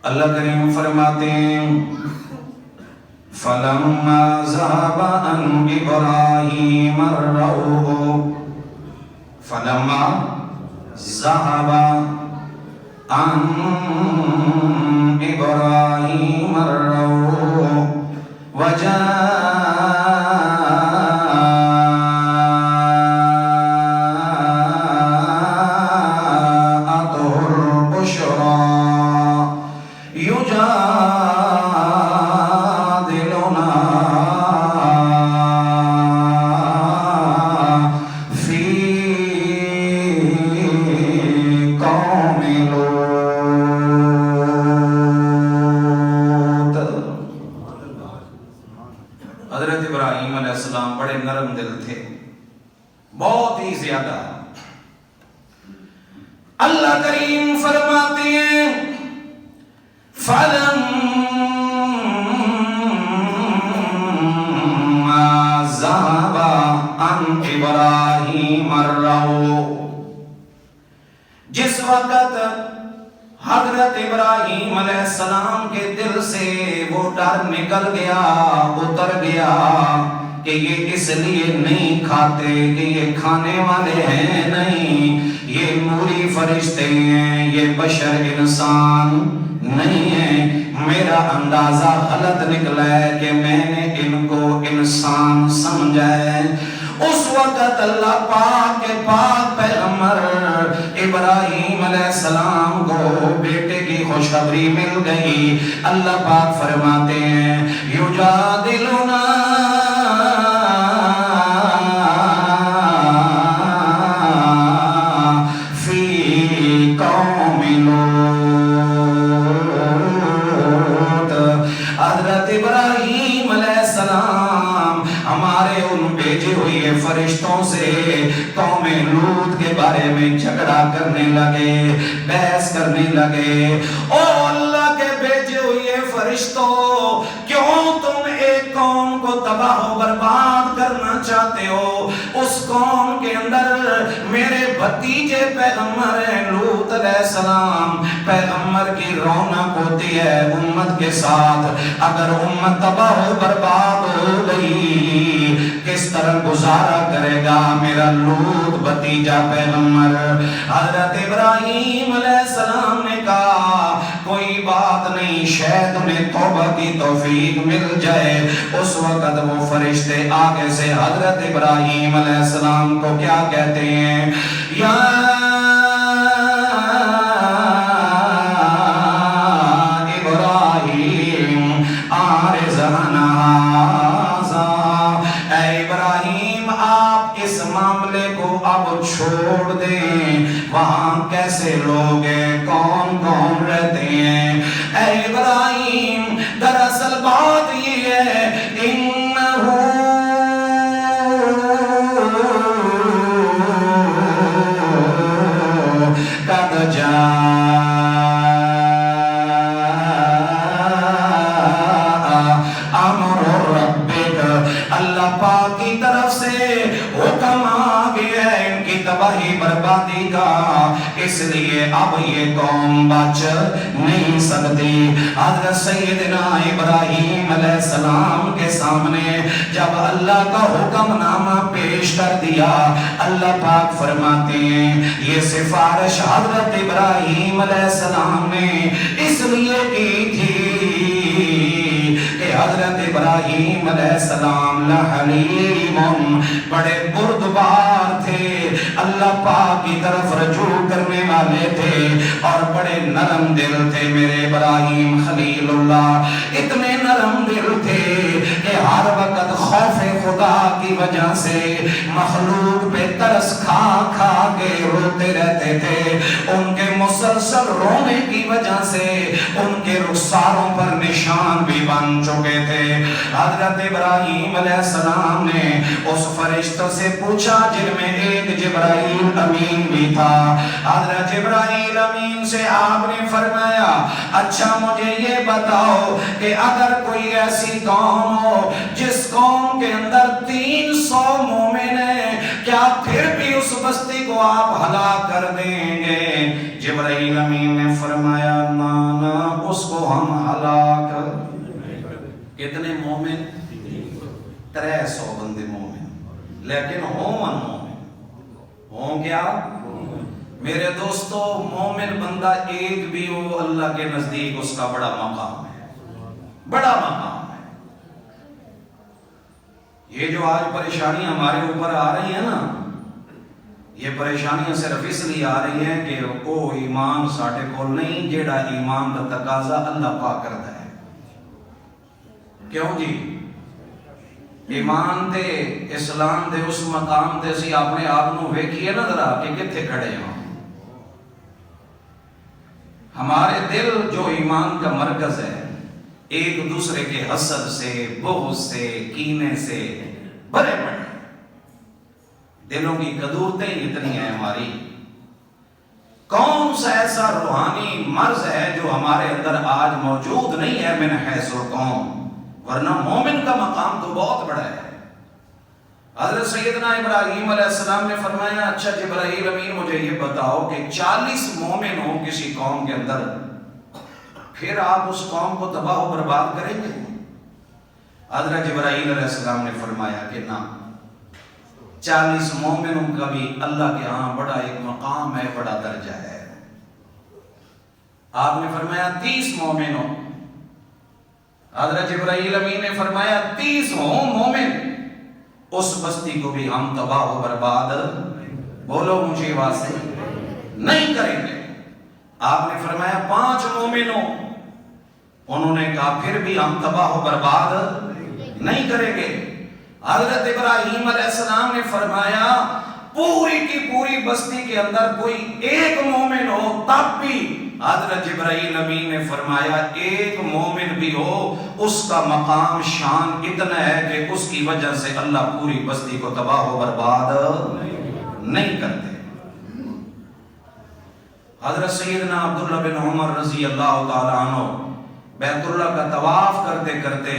اللہ کریم فرماتے ہیں فَلَمَّا ذَهَبَ عَنْ إِبْرَاهِيمَ الرَّوْعُ فَلَمَّا ذَهَبَ عَنْ إِبْرَاهِيمَ الرَّوْعُ وَجَاءَتْهُ الْبُشْرَى يُجَادِلُنَا فِي قَوْمِ لوط۔ حضرت ابراہیم علیہ السلام بڑے نرم دل تھے، بہت ہی زیادہ۔ اللہ کریم فرماتے ہیں فَلَمَّا ذَهَبَ عَنْ إِبْرَاهِيمَ الرَّوْعُ، جس وقت حضرت ابراہیم علیہ السلام کے دل سے وہ ڈر نکل گیا، اتر گیا کہ یہ اس لیے نہیں کھاتے کہ یہ کھانے والے ہیں، نہیں، یہ نوری فرشتے ہیں، یہ بشر انسان نہیں ہے، میرا اندازہ غلط نکلا ہے کہ میں نے ان کو انسان سمجھا ہے۔ اس وقت اللہ پاک کے پاک پیغمبر ابراہیم علیہ السلام کو بیٹے کی خوشخبری مل گئی۔ اللہ پاک فرماتے ہیں یجادلنا فی قوم لوط۔ حضرت ابراہیم علیہ السلام ہمارے ان بھیجے ہوئے فرشتوں سے قوم لوط کے بارے میں جھگڑا کرنے لگے، بحث کرنے لگے۔ او اللہ کے بھیجے ہوئے فرشتوں، کیوں تم ایک قوم کو تباہ و برباد کرنا چاہتے ہو؟ اس قوم کے اندر میرے بھتیجے پیغمبر لوط علیہ السلام، پیغمبر کی رونق ہوتی ہے امت کے ساتھ، اگر امت تباہ و برباد ہو گئی کس طرح گزارا کرے گا میرا لوط بھتیجا پیغمبر؟ حضرت ابراہیم علیہ السلام نے کہا کوئی بات نہیں، شاید انہیں توبہ کی توفیق مل جائے۔ اس وقت وہ فرشتے آگے سے حضرت ابراہیم علیہ السلام کو کیا کہتے ہیں؟ یا ابراہیم عارض عن ھذا، اے ابراہیم آپ اس معاملے کو اب چھوڑ دیں، وہاں کیسے لوگ ہیں، کون کون رہتے ہیں؟ اے ابراہیم دراصل بات یہ ہے انہو قد جاء امر ربک، اللہ پاک کی طرف سے حکم آ گیا ہے ان کی تباہی بربادی کا، اس لیے اب یہ قوم بچ نہیں سکتی۔ حضرت سیدنا ابراہیم علیہ السلام کے سامنے جب اللہ کا حکم نامہ پیش کر دیا، اللہ پاک فرماتے ہیں یہ سفارش حضرت ابراہیم علیہ السلام نے اس لیے کی تھی کہ حضرت ابراہیم علیہ السلام لحلیم، بڑے بردبار تھے، اللہ پاک کی طرف رجوع کرنے والے تھے اور بڑے نرم دل تھے۔ میرے ابراہیم خلیل اللہ اتنے نرم دل تھے کہ ہر وقت خوف خدا کی وجہ سے مخلوق پہ ترس کھا کھا کے روتے رہتے تھے، ان کے مسلسل رونے کی وجہ سے ان کے رخساروں پر نشان بھی بن چکے تھے۔ حضرت ابراہیم علیہ السلام نے اس فرشتوں سے پوچھا جن میں ایک جبرائیل امین بھی تھا، حضرت جبرائیل امین سے آپ نے فرمایا اچھا مجھے یہ بتاؤ کہ اگر کوئی ایسی قوم ہو جس قوم کے اندر 300 مومن ہیں، کیا پھر بھی اس بستی کو آپ ہلاک کر دیں گے؟ جبرائیل امین نے فرمایا نا نا اس کو ہم ہلاک. کتنے مومن؟ 300 بندے مومن، لیکن ہوں مومن ہوں کیا؟ میرے دوستو مومن بندہ ایک بھی ہو اللہ کے نزدیک اس کا بڑا مقام ہے، بڑا مقام ہے. یہ جو آج پریشانیاں ہمارے اوپر آ رہی ہیں نا، یہ پریشانیاں صرف اس لیے آ رہی ہیں کہ وہ ایمان ساڈے کول نہیں جیڑا ایمان دا تقاضا اللہ پاک کرتا ہے. کیوں جی؟ ایمان تے اسلام دے اس مقام تے اسی اپنے آپ نو ویکھیے نا ذرا کہ کتنے کھڑے ہیں. ہمارے دل جو ایمان کا مرکز ہے، ایک دوسرے کے حسد سے، بغض سے، کینے سے بھرے پڑے. دلوں کی قدورتیں اتنی ہیں ہماری. کون سا ایسا روحانی مرض ہے جو ہمارے اندر آج موجود نہیں ہے من حیث القوم؟ ورنہ مومن کا مقام تو بہت بڑا ہے. حضرت سیدنا ابراہیم علیہ السلام نے فرمایا اچھا جبرائیل امین مجھے یہ بتاؤ کہ 40 مومن ہوں کسی قوم کے اندر، پھر آپ اس قوم کو تباہ و برباد کریں گے؟ حضرت جبرائیل علیہ السلام نے فرمایا کہ نہ، 40 مومنوں کا بھی اللہ کے ہاں بڑا ایک مقام ہے، بڑا درجہ ہے. آپ نے فرمایا 30 مومنوں. حضرت جبرائیل امین نے فرمایا 30 ہوں مومن، اس بستی کو بھی ہم تباہ و برباد، بولو مجھے واسطے، نہیں کریں گے. آپ نے فرمایا 5 مومنوں، انہوں نے کہا پھر بھی ہم تباہ و برباد نہیں کریں گے. حضرت ابراہیم علیہ السلام نے فرمایا پوری کی پوری بستی کے اندر کوئی ایک مومن ہو تب بھی، حضرت جبرائیل امین نے فرمایا ایک مومن بھی ہو اس کا مقام شان اتنا ہے کہ اس کی وجہ سے اللہ پوری بستی کو تباہ و برباد نہیں کرتے. حضرت سیدنا عبداللہ بن عمر رضی اللہ تعالیٰ عنہ بیت اللہ کا طواف کرتے کرتے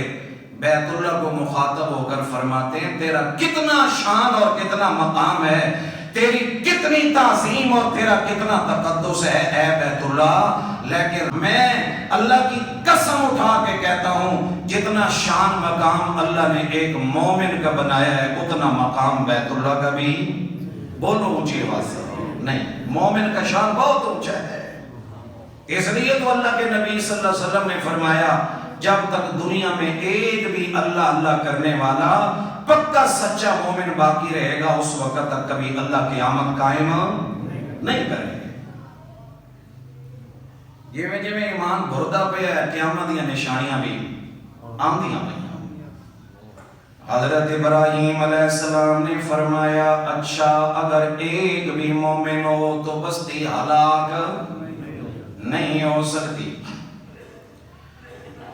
بیت اللہ کو مخاطب ہو کر فرماتے ہیں تیرا کتنا شان اور کتنا مقام ہے، تیری کتنی تعظیم اور تیرا کتنا تقدس ہے اے بیت اللہ، لیکن میں اللہ کی قسم اٹھا کے کہتا ہوں جتنا شان مقام اللہ نے ایک مومن کا بنایا ہے اتنا مقام بیت اللہ کا بھی، بولو اونچی آواز سے، نہیں. مومن کا شان بہت اونچا ہے. اس لیے تو اللہ کے نبی صلی اللہ علیہ وسلم نے فرمایا جب تک دنیا میں ایک بھی اللہ اللہ کرنے والا پکا سچا مومن باقی رہے گا اس وقت تک کبھی اللہ قیامت قائم نہیں کرے گا. یہ میں جی میں ایمان بھردا پہ ہے قیامت یا نشانیاں بھی آندیاں پہ. حضرت ابراہیم علیہ السلام نے فرمایا اچھا اگر ایک بھی مومن ہو تو بستی ہلاک نہیں ہو سکتی.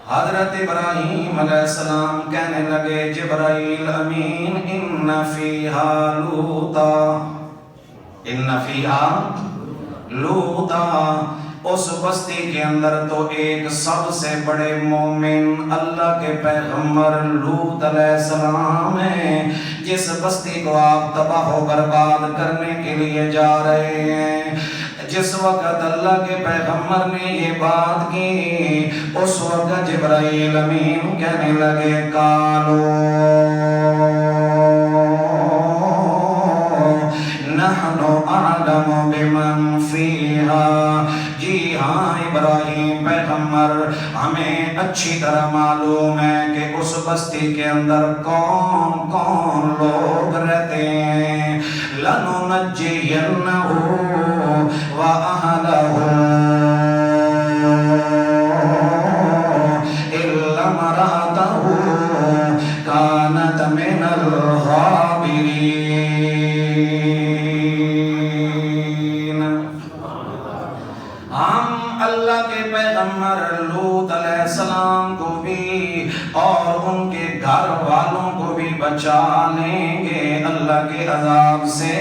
حضرت ابراہیم علیہ السلام کہنے لگے جبرائیل امین ان فیہا لوطا، اس بستی کے اندر تو ایک سب سے بڑے مومن اللہ کے پیغمبر لوط علیہ السلام ہیں، جس بستی کو آپ تباہ و برباد کرنے کے لیے جا رہے ہیں. جس وقت اللہ کے پیغمبر نے یہ بات کی اس وقت جبرائیل امین کہنے لگے قالو نحن اعلم بمن فیہا، جی ہاں ابراہیم پیغمبر ہمیں اچھی طرح معلوم ہے کہ اس بستی کے اندر کون کون لوگ رہتے ہیں. لَنُنَجِّيَنَّهُ وَأَهْلَهُ إِلَّا امْرَأَتَهُ كَانَتْ مِنَ الْغَابِرِينَ. ہم اللہ کے پیغمبر لوط علیہ السلام کو بھی اور ان کے گھر والوں کو بھی بچا لیں گے اللہ کے عذاب سے،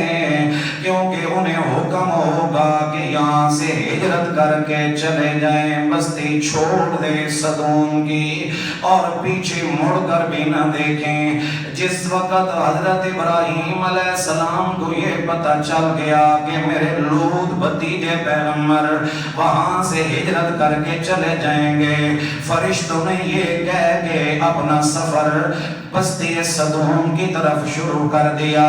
کیونکہ انہیں حکم ہوگا کہ یہاں سے ہجرت کر کے چلے جائیں، بستی چھوڑ دیں صدوم کی اور پیچھے مڑ کر بھی نہ دیکھیں۔ جس وقت حضرت ابراہیم علیہ السلام کو یہ پتہ چل گیا کہ میرے لوط بھتیجے پیغمبر وہاں سے ہجرت کر کے چلے جائیں گے، فرشتوں نے یہ کہہ کے اپنا سفر بستی صدوم کی طرف شروع کر دیا۔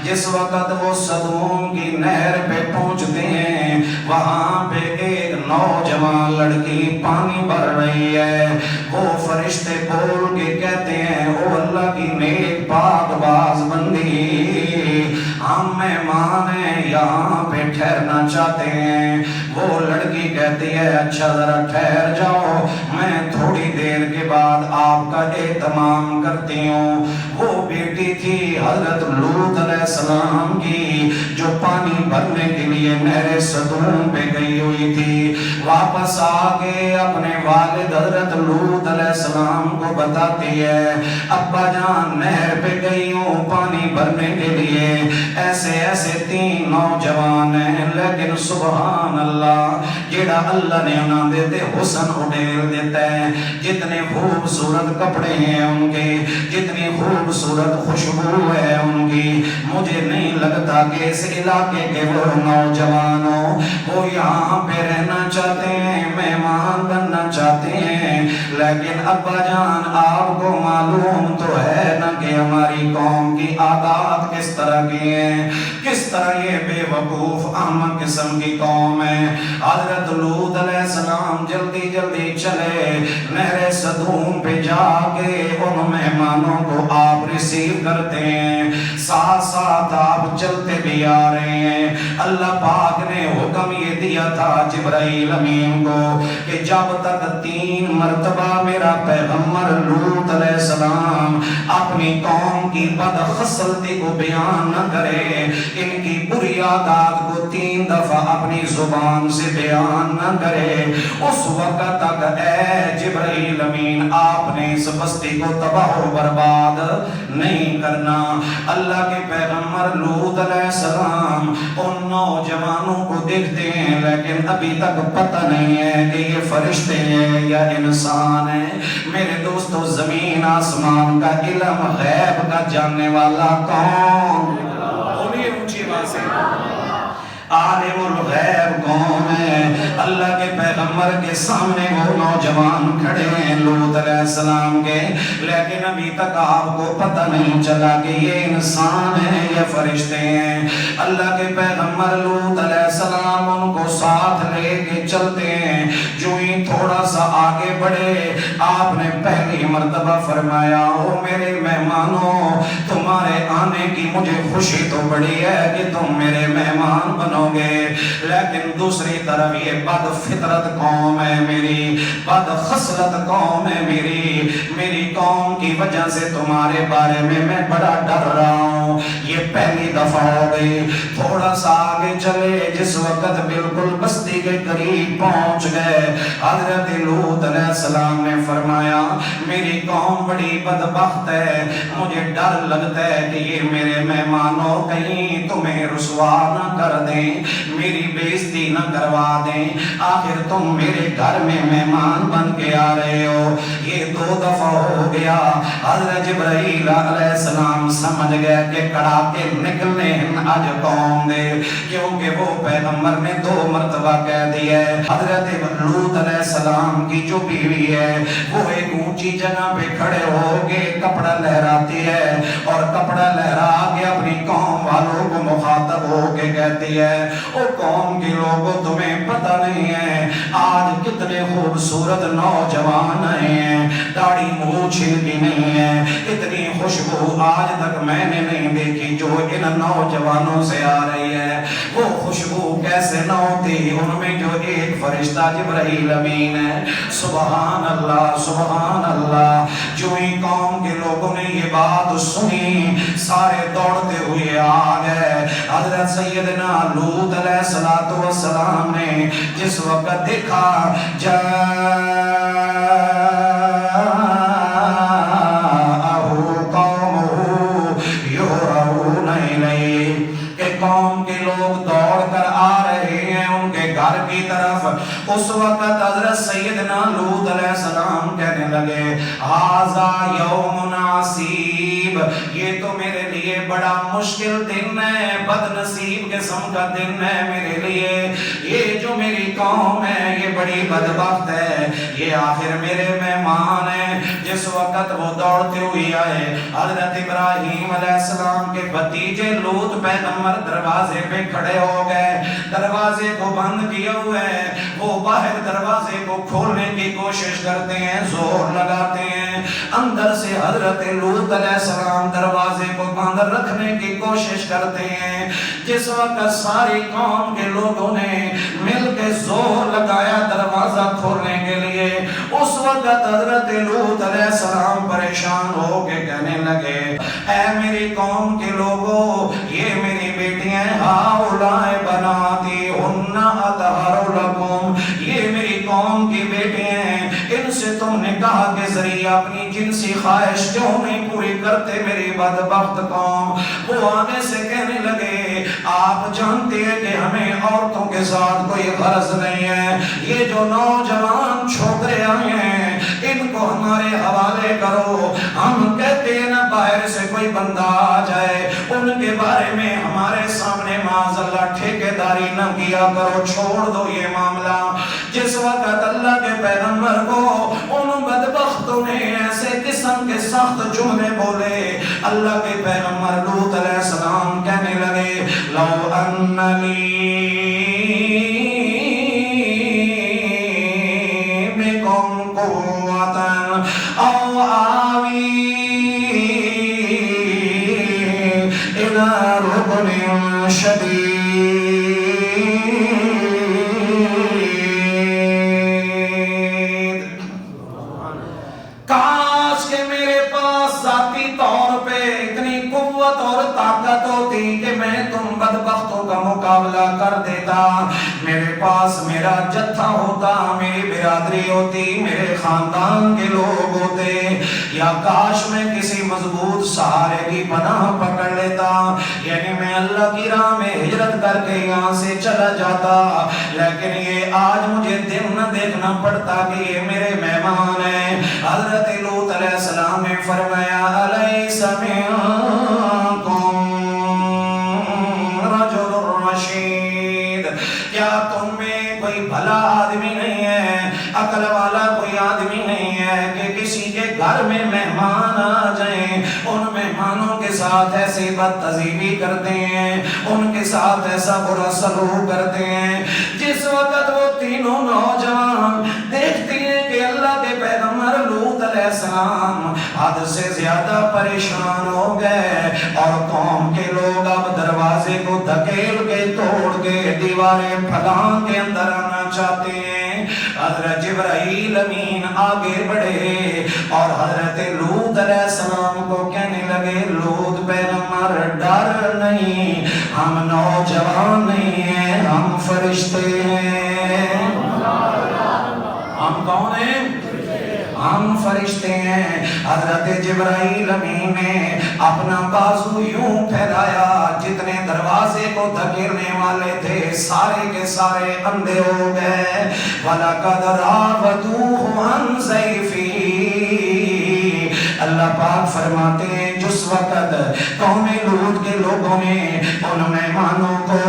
جس وقت وہ صدوم کی نہر پہ پہنچتے ہیں، وہاں پہ ایک نوجوان لڑکی پانی بھر رہی ہے۔ وہ فرشتے بول کے کہتے ہیں، او اللہ کی نیک پاک باز بندی، ہم مہمان ہیں، یہاں پہ ٹھہرنا چاہتے ہیں۔ وہ لڑکی کہتی ہے، اچھا ذرا ٹھہر جاؤ، میں تھوڑی دیر کے بعد آپ کا اہتمام کرتی ہوں۔ وہ بیٹی تھی حضرت لوط علیہ السلام کی، جو پانی بھرنے کے لیے نہر صدوم پہ گئی ہوئی تھی، واپس آ کے اپنے والد حضرت لوط علیہ السلام کو بتاتی ہے، ابا جان نہر پہ گئی ہوں پانی بھرنے کے لیے، ایسے ایسے 3 نوجوان ہیں، لیکن سبحان اللہ جیڑا اللہ نے انہاں دے تے حسن اڈیل دیتا ہے، جتنے خوبصورت کپڑے ہیں ان کے، جتنی خوبصورت خوشبو ہے ان کی، مجھے نہیں لگتا کہ اس علاقے کے وہ نوجوانوں وہ یہاں پہ رہنا چاہتے ہیں، مہمان بننا چاہتے ہیں۔ لیکن ابا جان آپ کو معلوم تو ہے نا کہ ہماری قوم کی عادات کس طرح کی ہیں، کس طرح یہ بے وقوف احمق قسم کی قوم ہے۔ حضرت لوط علیہ السلام جلدی جلدی چلے، نہر صدوم پہ جا کے ان مہمانوں کو آپ ریسیو کرتے ہیں، ساتھ ساتھ آپ چلتے بھی آ رہے ہیں۔ اللہ پاک نے حکم یہ دیا تھا جبرائیل امین کو کہ جب تک 3 مرتبہ میرا پیغمبر لوط علیہ السلام اپنی قوم کی بدخصلتی کو بیان نہ کرے، ان کی بری عادات کو 3 دفعہ اپنی زبان سے بیان نہ کرے، اس وقت تک اے جبرائیل امین آپ نے اس بستی کو تباہ و برباد نہیں کرنا۔ اللہ کے پیغمبر لوط علیہ السلام ان نوجوانوں کو دیکھتے ہیں، لیکن ابھی تک پتہ نہیں ہے کہ یہ فرشتے ہیں یا انسان ہیں۔ میرے دوستو، زمین آسمان کا علم غیب کا جاننے والا کون؟ بولیے اونچی آواز سے، عالم الغیب کون ہے؟ اللہ کے پیغمبر کے سامنے وہ نوجوان کھڑے ہیں لوط علیہ السلام کے، لیکن ابھی تک آپ کو پتہ نہیں چلا کہ یہ انسان ہے یا فرشتے ہیں۔ اللہ کے پیغمبر لوط علیہ السلام ان کو ساتھ لے کے چلتے ہیں، جو ہی تھوڑا سا آگے بڑھے آپ نے پہلی مرتبہ فرمایا، او میرے مہمانوں، تمہارے آنے کی مجھے خوشی تو بڑی ہے کہ تم میرے مہمان بنو گے، لیکن دوسری طرف یہ بد فطرت قوم ہے میری، بد خصلت قوم ہے میری قوم کی وجہ سے تمہارے بارے میں بڑا ڈر رہا ہوں۔ یہ پہلی دفعہ ہو گئی۔ تھوڑا سا آگے چلے، جس وقت بالکل بستی کے قریب پہنچ گئے، حضرت لوط علیہ السلام نے فرمایا، میری قوم بڑی بدبخت ہے، مجھے ڈر لگتا ہے کہ یہ میرے مہمانوں کہیں تمہیں رسوا نہ کر دیں، میری بےزتی نہ کروا دیں، آخر تم میرے گھر میں مہمان بن کے آ رہے ہو۔ یہ 2 دفعہ ہو گیا۔ حضرت جبرائیل علیہ السلام سمجھ گئے کہ کڑاکے نکلنے ہیں آج قوم دے، کیونکہ وہ پیغمبر نے 2 مرتبہ کہہ دیا ہے۔ حضرت لوط علیہ السلام کی جو بیوی ہے وہ ایک اونچی جگہ پہ کھڑے ہو کے کپڑا لہراتی ہے، اور کپڑا لہرا کے اپنی قوم والوں کو مخاطب ہو کے کہتی ہے، او قوم کے لوگوں تمہیں پتہ نہیں ہے آج کتنے خوبصورت نوجوان آئے ہیں، داڑھی مونچھ کی نہیں ہے، اتنی خوشبو آج تک میں نے نہیں دیکھی جو ان نوجوانوں سے آ رہی ہے۔ وہ خوشبو کیسے نہ ہوتی ان میں جو ایک فرشتہ جبرائیل امین ہے۔ سبحان اللہ سبحان اللہ۔ جو ہی قوم کے لوگوں نے یہ بات سنی، سارے دوڑتے ہوئے آ گئے۔ حضرت سیدنا لوط علیہ السلام نے جس وقت دیکھا جاءہو قومہو لوط علیہ السلام کہنے لگے ھذا یوم عصیب، یہ تو میرے لیے بڑا مشکل دن ہے، بد نصیب قسم کا دن ہے میرے لیے، یہ جو میری قوم ہے یہ بڑی بدبخت ہے، یہ آخر میرے مہمان ہیں۔ جس وقت وہ دوڑتے ہوئے آئے، حضرت ابراہیم علیہ السلام کے بھتیجے لوط پیغمبر دروازے پہ کھڑے ہو گئے، دروازے کو بند کیا ہوا ہے، وہ باہر دروازے کو کھولنے کی کوشش کرتے ہیں، زور لگاتے ہیں، اندر سے حضرت لوط علیہ السلام دروازے کو بند رکھنے کی کوشش کرتے ہیں۔ جس وقت ساری قوم کے لوگوں نے مل کے زور لگایا دروازہ کھولنے کے لیے، اس وقت حضرت لوط علیہ السلام پریشان ہو کے کہنے لگے اے میری قوم کے لوگوں، یہ میری بیٹیاں ہاؤلائے بناتی ہن اطہر لکم، یہ میری قوم کی بیٹیاں ہیں، ان سے تم نکاح کے ذریعے اپنی جنسی خواہش کیوں نہیں پوری کرتے میری بدبخت قوم؟ وہ آنے سے کہنے لگے آپ جانتے ہیں کہ ہمیں عورتوں کے ساتھ کوئی غرض نہیں ہے، یہ جو نوجوان چھوکرے آئے ہیں ان کو ہمارے حوالے کرو، ہم کہتے ہیں نا باہر سے کوئی بندہ آ جائے ان کے بارے میں ہمارے سامنے معاذ اللہ ٹھیکیداری نہ کیا کرو، چھوڑ دو یہ معاملہ۔ جس وقت اللہ کے پیغمبر کو ان بدبختوں نے ایسے قسم کے سخت جملے بولے، اللہ کے پیغمبر لوط علیہ السلام کہنے لگے لو ان لی بکم قوتا او آوی الی رکن شدید، کاش کہ میرے پاس ذاتی طور پہ اتنی قوت اور طاقت ہوتی کہ میں تم بدبختوں کا مقابلہ کر دیتا، میرے پاس میرا جتھا ہوتا، میری برادری ہوتی، میرے خاندان کے لوگ ہوتے، یا کاش میں کسی مضبوط سہارے کی پناہ پکڑ لیتا، یعنی میں اللہ کی راہ میں ہجرت کر کے یہاں سے چلا جاتا، لیکن یہ آج مجھے دن نہ دیکھنا پڑتا کہ یہ میرے مہمان ہیں۔ حضرت لوط علیہ السلام نے فرمایا الیس منکم رجل رشید، کیا تم میں کوئی بھلا آدمی نہیں ہے، عقل والا کوئی آدمی نہیں ہے کہ کسی کے گھر میں مہمان آ جائیں ان مہمانوں کے ساتھ ایسی بدتہذیبی کرتے ہیں، ان کے ساتھ ایسا برا سلوک کرتے ہیں۔ جس وقت وہ تینوں نوجوان دیکھتے ہیں کہ اللہ کے پیغمبر لوط علیہ السلام حد سے زیادہ پریشان ہو گئے اور قوم کے لوگ اب دروازے کو دھکیل کے توڑ کے دیواریں پھلان کے اندر آنا چاہتے ہیں، حضرت جبرائیل امین آگے بڑھے اور حضرت لوط علیہ السلام کو کہنے لگے لوط پیغمبر ڈر نہیں، ہم نوجوان نہیں ہیں، ہم فرشتے ہیں۔ ہم کون ہیں؟ ہم فرشتے ہیں۔ حضرت جبرائیل امین نے اپنا بازو یوں پھیلایا، جتنے دروازے کو دھکیلنے والے تھے سارے کے سارے اندھے ہو گئے۔ وَلَقَدْ رَاوَدُوهُ عَنْ ضَيْفِهِ، اللہ پاک فرماتے ہیں جس وقت قوم لوط کے لوگوں نے ان مہمانوں کو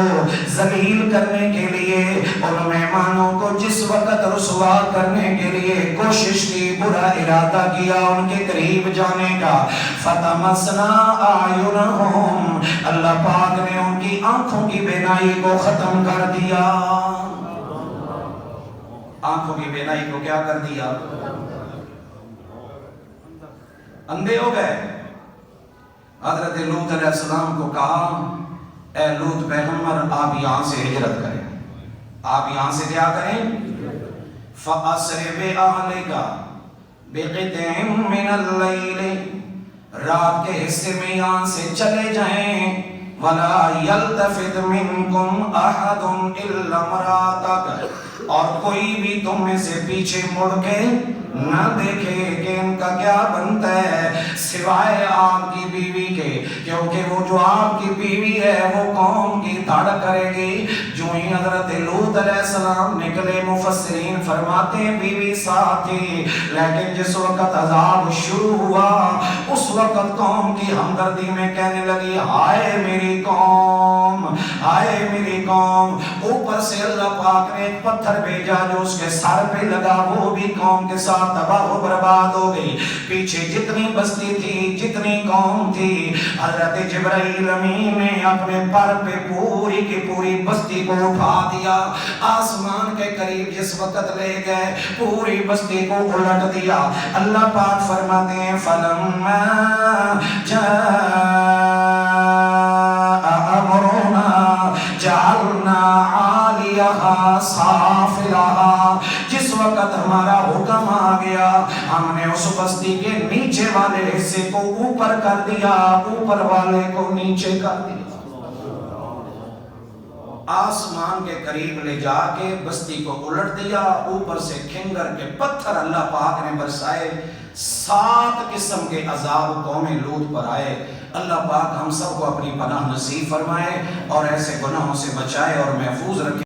ذلیل کرنے کے لیے، ان مہمانوں کو جس وقت رسوا کرنے کے لیے کوشش کی، برا ارادہ کیا ان کے قریب جانے کا، فَطَمَسْنَا أَعْيُنَهُمْ، اللہ پاک نے ان کی آنکھوں کی بینائی کو ختم کر دیا۔ آنکھوں کی بینائی کو کیا کر دیا؟ اندھے ہو گئے۔ حضرت لوط علیہ السلام کو کہا اے لوط پیغمبر آپ یہاں سے ہجرت کریں، آپ یہاں سے کیا کریں؟ فَأَسْرِ بِأَهْلِكَ بِقِطْعٍ مِّنَ اللَّيْلِ، رات کے حصے میں یہاں سے چلے جائیں، وَلَا يَلْتَفِتْ مِنْكُمْ أَحَدٌ إِلَّا امْرَأَتَكَ، اور کوئی بھی تم میں سے پیچھے مڑ کے نہ دیکھے کہ ان کا کیا بنتا ہے سوائے آپ کی بیوی کے، کیونکہ وہ جو آپ کی بیوی ہے وہ قوم کی دھڑ کرے گی۔ جو ہی حضرت لوط علیہ السلام نکلے، مفسرین فرماتے ہیں بیوی ساتھ تھی، لیکن جس وقت عذاب شروع ہوا اس وقت قوم کی ہمدردی میں کہنے لگی ہائے میری قوم، ہائے میری قوم۔ اوپر سے اللہ پاک نے ایک پتھر بھیجا جو اس کے سر پہ لگا، وہ بھی قوم کے ساتھ تباہ و برباد ہو گئی۔ پیچھے جتنی بستی تھی، جتنی قوم تھی، حضرت جبرائیل امین نے اپنے پر پہ پوری کی پوری بستی کو اٹھا دیا، آسمان کے قریب جس وقت لے گئے پوری بستی کو الٹ دیا۔ اللہ پاک فرماتے ہیں فَلَمَّا جَاءَ أَمْرُنَا جَعَلْنَا عَالِيَهَا سَافِلَهَا، جس وقت ہمارا حکم آ گیا ہم نے اس بستی کے نیچے والے حصے کو اوپر کر دیا، اوپر والے کو نیچے کر دیا۔ آسمان کے قریب لے جا کے بستی کو الٹ دیا، اوپر سے کھنگر کے پتھر اللہ پاک نے برسائے، 7 قسم کے عذاب قوم لوط پر آئے۔ اللہ پاک ہم سب کو اپنی پناہ نصیب فرمائے اور ایسے گناہوں سے بچائے اور محفوظ رکھے۔